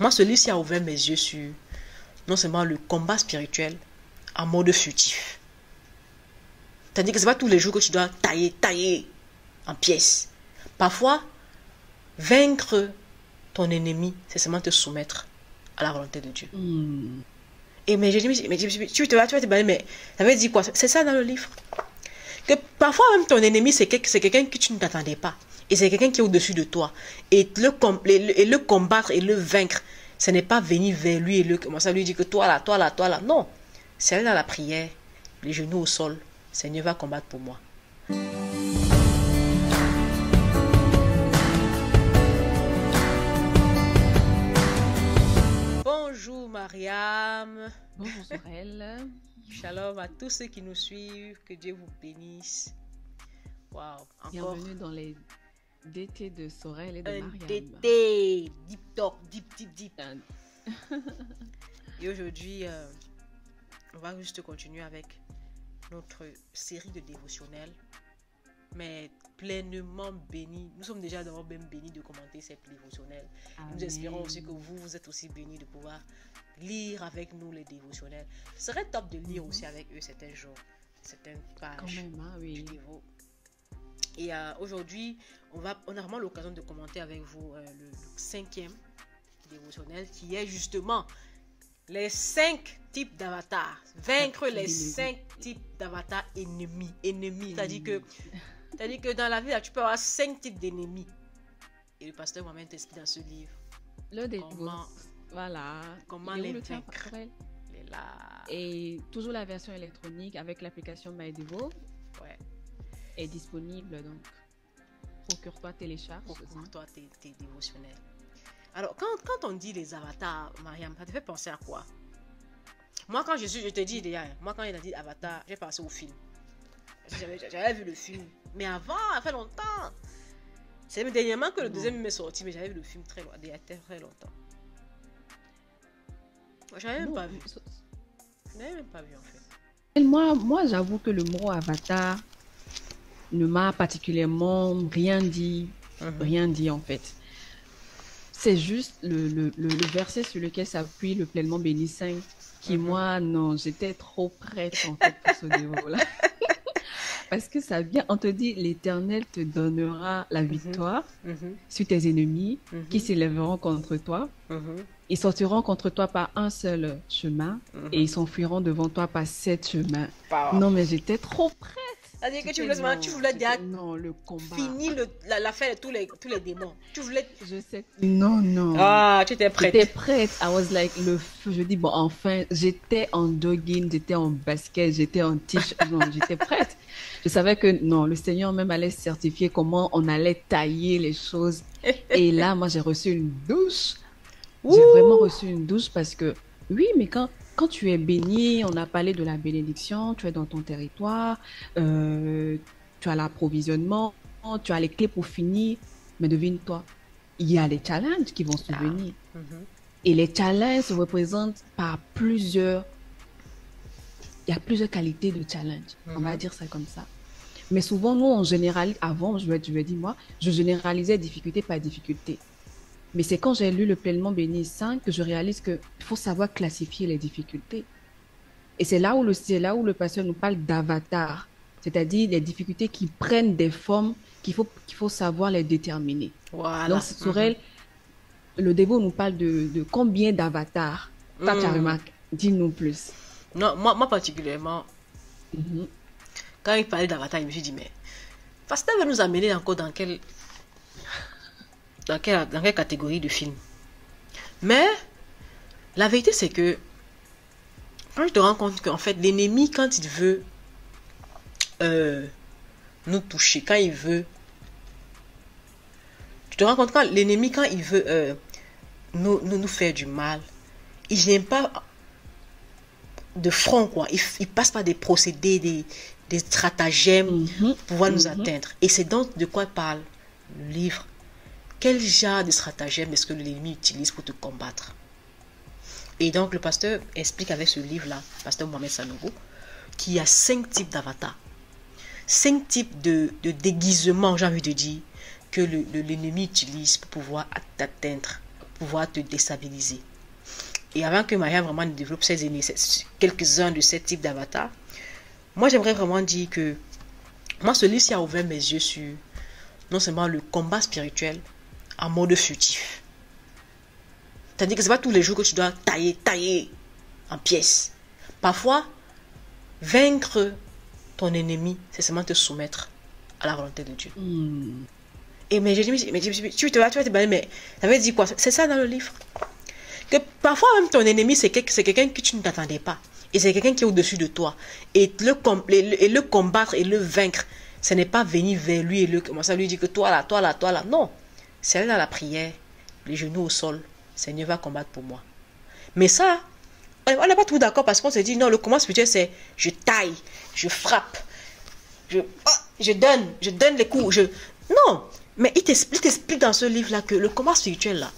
Moi, ce livre-ci a ouvert mes yeux sur non seulement le combat spirituel en mode furtif. C'est-à-dire que ce n'est pas tous les jours que tu dois tailler en pièces. Parfois, vaincre ton ennemi, c'est seulement te soumettre à la volonté de Dieu. Et mais tu vas te demander, mais ça veut dire quoi? C'est ça dans le livre. Que parfois même ton ennemi, c'est quelqu'un que tu ne t'attendais pas. Et c'est quelqu'un qui est au-dessus de toi. Et le combattre et le vaincre, ce n'est pas venir vers lui et commencer à lui dire que toi là. Non. C'est aller dans la prière, les genoux au sol. Seigneur va combattre pour moi. Bonjour Mariam. Bonjour Sorel. Shalom à tous ceux qui nous suivent. Que Dieu vous bénisse. Waouh. Bienvenue dans les DT de Sorel et de Mariam. DT. Deep talk. Deep. Et aujourd'hui, on va juste continuer avec notre série de dévotionnels. Mais pleinement bénis. Nous sommes déjà d'abord bien bénis de commenter ces dévotionnels. Nous espérons aussi que vous êtes aussi bénis de pouvoir lire avec nous les dévotionnels. Ce serait top de lire aussi avec eux certains jours, certaines pages du dévot. Et aujourd'hui, on a vraiment l'occasion de commenter avec vous le 5e dévotionnel qui est justement les 5 types d'avatars. Vaincre les 5 types d'avatars ennemis. C'est-à-dire que dans la vie, là, tu peux avoir 5 types d'ennemis. Et le pasteur Mohamed t'explique dans ce livre. Comment les vaincre. Et toujours la version électronique avec l'application MyDevo. Ouais. Est disponible. Donc, procure-toi, télécharge. Procure-toi tes dévotionnels. Alors, quand on dit les avatars, Mariam, ça te fait penser à quoi? Moi, quand je te dis déjà, quand il a dit avatar, j'ai pensé au film. J'avais vu le film. Mais avant, ça fait longtemps. C'est dernièrement que le deuxième est sorti, mais j'avais vu le film très longtemps. Je n'avais même pas vu. Je n'avais même pas vu en fait. Moi, j'avoue que le mot avatar ne m'a particulièrement rien dit en fait. C'est juste le verset sur lequel s'appuie le pleinement béni 5 qui, moi, non, j'étais trop prête en fait pour ce dévot-là. Parce que ça vient, on te dit, l'Éternel te donnera la victoire sur tes ennemis qui s'élèveront contre toi. Ils sortiront contre toi par un seul chemin et ils s'enfuiront devant toi par 7 chemins. Non, mais j'étais trop prête. C'est-à-dire que tu voulais déjà le combat. Finir l'affaire de tous les démons. Tu voulais... Je sais. Non. Ah, tu étais prête. J'étais prête. I was like, le feu. Je dis, bon, enfin, j'étais en jogging, j'étais en basket, j'étais en t-shirt. Non, j'étais prête. Je savais que non, le Seigneur même allait certifier comment on allait tailler les choses. Et là, moi, j'ai reçu une douche. J'ai vraiment reçu une douche parce que, oui, mais quand tu es béni, on a parlé de la bénédiction, tu es dans ton territoire, tu as l'approvisionnement, tu as les clés pour finir, mais devine-toi, il y a les challenges qui vont se venir. Et les challenges se représentent par il y a plusieurs qualités de challenge, on va dire ça comme ça. Mais souvent, nous, on généralise, avant, je me dis, moi, je généralisais difficulté par difficulté. Mais c'est quand j'ai lu le pleinement béni 5 que je réalise qu'il faut savoir classifier les difficultés. Et c'est là où le pasteur nous parle d'avatar, c'est-à-dire les difficultés qui prennent des formes qu'il faut savoir les déterminer. Voilà. Donc, Sorel, le dévot nous parle de combien d'avatars. Toi, tu as remarqué. Dis-nous plus. Non, moi particulièrement, quand il parlait d'avatar, je me suis dit, mais pasteur va nous amener encore dans quelle catégorie de film. Mais la vérité, c'est que quand je te rends compte qu'en fait, l'ennemi, quand il veut nous toucher, quand il veut... Tu te rends compte quand l'ennemi, quand il veut nous faire du mal, il vient pas de front, quoi. Il passe par des procédés, des stratagèmes pour pouvoir nous atteindre. Et c'est donc de quoi parle le livre. Quel genre de stratagème est-ce que l'ennemi utilise pour te combattre? Et donc, le pasteur explique avec ce livre-là, pasteur Mohamed Sanogo, qu'il y a 5 types d'avatars. 5 types de déguisements, j'ai envie de dire, que l'ennemi utilise pour pouvoir t'atteindre. pouvoir te déstabiliser. Et avant que Maya vraiment ne développe quelques-uns de ces types d'avatars, moi j'aimerais vraiment dire que moi ce livre-ci a ouvert mes yeux sur non seulement le combat spirituel en mode furtif. C'est-à-dire que c'est pas tous les jours que tu dois tailler en pièces. Parfois, vaincre ton ennemi, c'est seulement te soumettre à la volonté de Dieu. Et mais j'ai dit, mais tu vas te balader, mais ça veut dire quoi? C'est ça dans le livre. Que parfois même ton ennemi, c'est quelqu'un que tu ne t'attendais pas. Et c'est quelqu'un qui est au-dessus de toi. Et le combattre et le vaincre, ce n'est pas venir vers lui et commencer à lui dire que toi là. Non. C'est aller dans la prière, les genoux au sol. Seigneur va combattre pour moi. Mais ça, on n'est pas tout d'accord parce qu'on se dit non, le combat spirituel c'est je taille, je frappe, je donne les coups. Non, mais il t'explique dans ce livre-là que le combat spirituel là,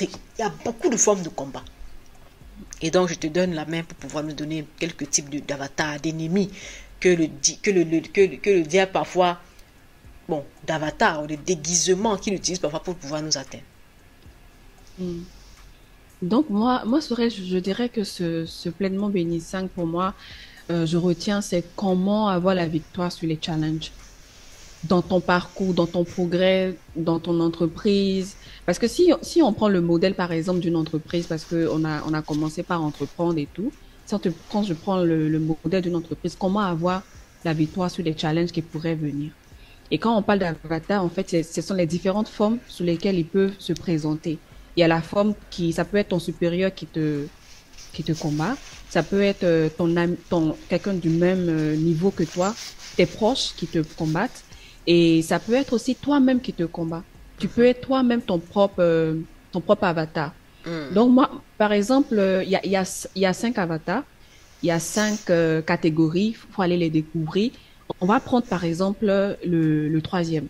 il y a beaucoup de formes de combat. Et donc je te donne la main pour pouvoir me donner quelques types d'avatars, d'ennemis que le diable parfois, bon, d'avatars ou de déguisements qu'il utilise parfois pour pouvoir nous atteindre. Donc moi je dirais que ce pleinement béni 5 pour moi, je retiens, c'est comment avoir la victoire sur les challenges dans ton parcours, dans ton progrès, dans ton entreprise. Parce que si on prend le modèle, par exemple, d'une entreprise, parce que on a commencé par entreprendre et tout, quand je prends le modèle d'une entreprise, comment avoir la victoire sur les challenges qui pourraient venir. Et quand on parle d'avatar, en fait, ce sont les différentes formes sous lesquelles ils peuvent se présenter. Il y a la forme ça peut être ton supérieur qui te combat. Ça peut être quelqu'un du même niveau que toi, tes proches qui te combattent. Et ça peut être aussi toi-même qui te combat. Tu peux être toi-même ton propre avatar. Donc moi, par exemple, il y a 5 avatars. Il y a 5 catégories. Il faut aller les découvrir. On va prendre par exemple le troisième.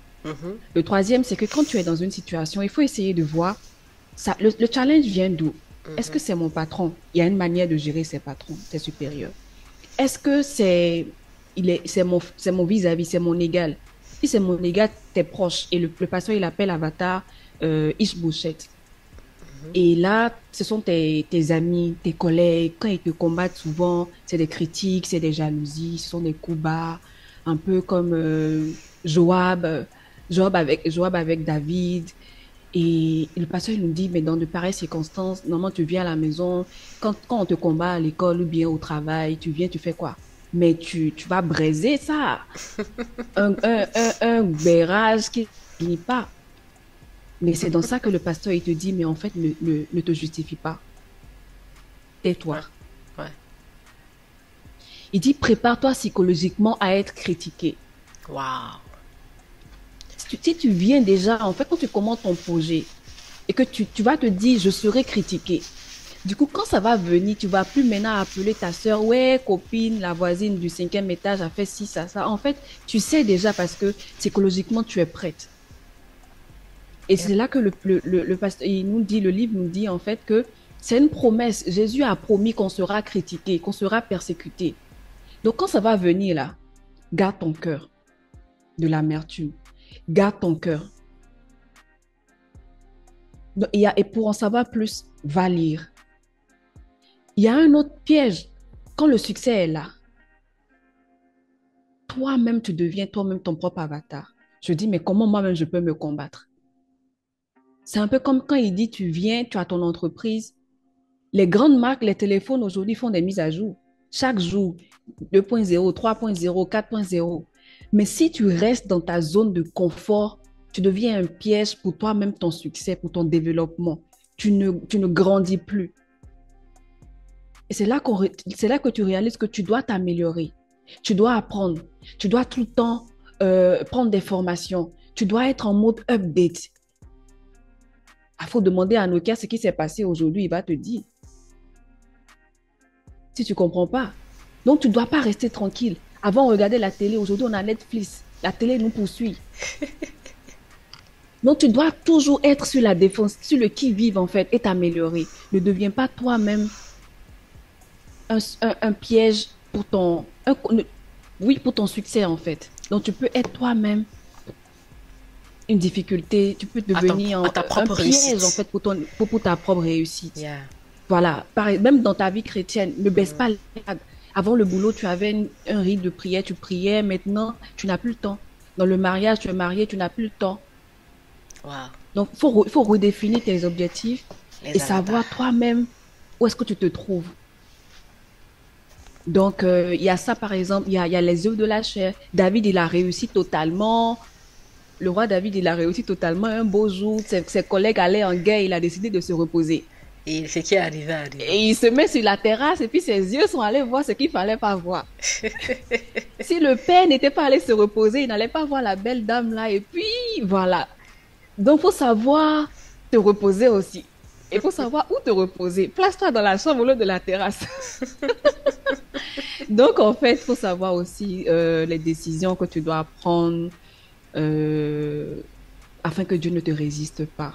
Le troisième, c'est que quand tu es dans une situation, il faut essayer de voir ça. Le challenge vient d'où? Est-ce que c'est mon patron? Il y a une manière de gérer ses patrons, ses supérieurs. Est-ce que c'est mon vis-à-vis, c'est mon égal? Si c'est mon égal, t'es proche. Et le pasteur, il appelle avatar Ishbosheth. Et là, ce sont tes amis, tes collègues. Quand ils te combattent souvent, c'est des critiques, c'est des jalousies, ce sont des coups bas. Un peu comme Joab avec David. Et le pasteur il nous dit, mais dans de pareilles circonstances, normalement tu viens à la maison, quand on te combat à l'école ou bien au travail, tu viens, tu fais quoi? Mais tu vas braiser ça. Un beurrage qui ne finit pas. Mais c'est dans ça que le pasteur il te dit, mais en fait, ne te justifie pas. Tais-toi. Ouais. Il dit, prépare-toi psychologiquement à être critiqué. Waouh. Si tu viens déjà, en fait, quand tu commences ton projet et que tu vas te dire, je serai critiqué. Du coup, quand ça va venir, tu vas plus maintenant appeler ta soeur, ouais, copine, la voisine du 5e étage a fait ci, ça. En fait, tu sais déjà parce que psychologiquement, tu es prête. Et c'est là que le pasteur, le livre nous dit en fait que c'est une promesse. Jésus a promis qu'on sera critiqué, qu'on sera persécuté. Donc, quand ça va venir là, garde ton cœur de l'amertume. Garde ton cœur. Et pour en savoir plus, va lire. Il y a un autre piège. Quand le succès est là, toi-même, tu deviens toi-même ton propre avatar. Je dis, mais comment moi-même je peux me combattre? C'est un peu comme quand il dit, tu viens, tu as ton entreprise. Les grandes marques, les téléphones aujourd'hui font des mises à jour. Chaque jour, 2.0, 3.0, 4.0. Mais si tu restes dans ta zone de confort, tu deviens un piège pour toi-même, ton succès, pour ton développement. Tu ne grandis plus. Et c'est là que tu réalises que tu dois t'améliorer. Tu dois apprendre. Tu dois tout le temps prendre des formations. Tu dois être en mode update. Il faut demander à Nokia ce qui s'est passé aujourd'hui, il va te dire. Si tu ne comprends pas. Donc, tu ne dois pas rester tranquille. Avant, on regardait la télé. Aujourd'hui, on a Netflix. La télé nous poursuit. Donc, tu dois toujours être sur la défense, sur le qui-vive, en fait, et t'améliorer. Ne deviens pas toi-même un piège pour pour ton succès, en fait. Donc, tu peux être toi-même une difficulté, tu peux devenir À ta un propre piège, en réussite. fait, pour ta propre réussite. Yeah. Voilà. Même dans ta vie chrétienne, ne baisse Mhm. pas les gardes. Avant le boulot, tu avais un rythme de prière, tu priais. Maintenant, tu n'as plus le temps. Dans le mariage, tu es marié, tu n'as plus le temps. Wow. Donc, il faut redéfinir tes objectifs et Les avatars. savoir toi-même où est-ce que tu te trouves. Donc, il y a ça, par exemple, il y a les œuvres de la chair. David, il a réussi totalement. Le roi David, il a réussi totalement. Un beau jour, ses collègues allaient en guerre, il a décidé de se reposer. Et ce qui est arrivé est arrivé. Et il se met sur la terrasse et puis ses yeux sont allés voir ce qu'il fallait pas voir. Si le père n'était pas allé se reposer, il n'allait pas voir la belle dame là. Et puis, voilà. Donc, il faut savoir te reposer aussi. Il faut savoir où te reposer. Place-toi dans la chambre au lieu de la terrasse. Donc, en fait, il faut savoir aussi les décisions que tu dois prendre euh, afin que Dieu ne te résiste pas.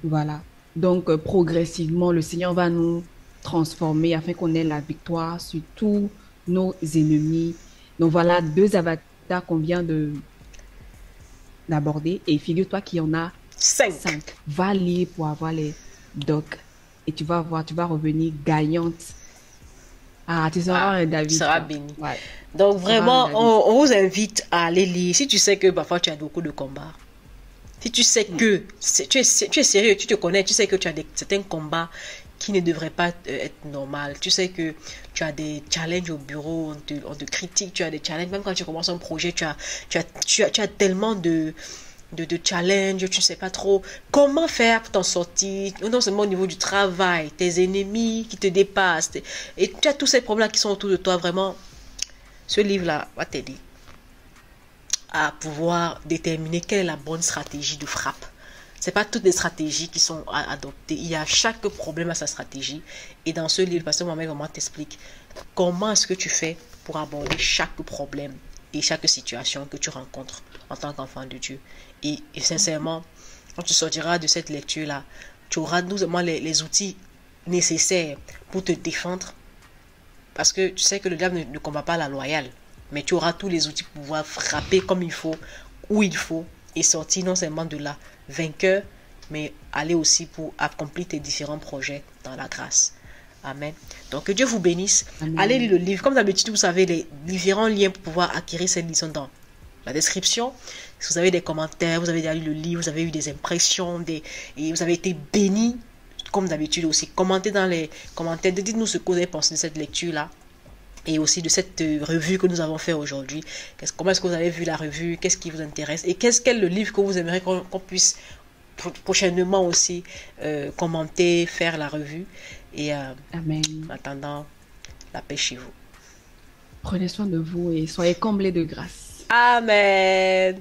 Voilà. Donc, progressivement, le Seigneur va nous transformer afin qu'on ait la victoire sur tous nos ennemis. Donc, voilà deux avatars qu'on vient d'aborder. Et figure-toi qu'il y en a 5. 5. Va lire pour avoir les docs. Et tu vas voir, tu vas revenir gagnante. Ah, tu seras un Tu David, seras quoi. béni. Ouais, Donc tu seras un vraiment, David. on vous invite à aller lire. Si tu sais que parfois tu as beaucoup de combats, si tu sais que tu es sérieux, tu te connais, tu sais que tu as certains combats qui ne devraient pas être normaux. Tu sais que tu as des challenges au bureau, on te critique, tu as des challenges. Même quand tu commences un projet, tu as tellement de challenges, tu ne sais pas trop comment faire pour t'en sortir, non seulement au niveau du travail, tes ennemis qui te dépassent, et tu as tous ces problèmes qui sont autour de toi. Vraiment, ce livre-là va t'aider à pouvoir déterminer quelle est la bonne stratégie de frappe. C'est pas toutes les stratégies qui sont adoptées. Il y a chaque problème à sa stratégie. Et dans ce livre, Pasteur Mohamed vraiment t'explique comment est-ce que tu fais pour aborder chaque problème et chaque situation que tu rencontres en tant qu'enfant de Dieu. Et sincèrement, quand tu sortiras de cette lecture-là, tu auras nous seulement les outils nécessaires pour te défendre. Parce que tu sais que le diable ne combat pas la loyale. Mais tu auras tous les outils pour pouvoir frapper comme il faut, où il faut, et sortir non seulement de là vainqueur, mais aller aussi pour accomplir tes différents projets dans la grâce. Amen. Donc que Dieu vous bénisse. Allez lire Amen. le livre. Comme d'habitude, vous savez les différents liens pour pouvoir acquérir cette leçon dans la description. Si vous avez des commentaires, vous avez déjà lu le livre, vous avez eu des impressions, et vous avez été bénis, comme d'habitude aussi. Commentez dans les commentaires, dites-nous ce que vous avez pensé de cette lecture-là et aussi de cette revue que nous avons fait aujourd'hui. Comment est-ce que vous avez vu la revue? Qu'est-ce qui vous intéresse? Et quel est le livre que vous aimeriez qu'on puisse prochainement aussi commenter, faire la revue? Et Amen. en attendant, la paix chez vous. Prenez soin de vous et soyez comblés de grâce. Amen.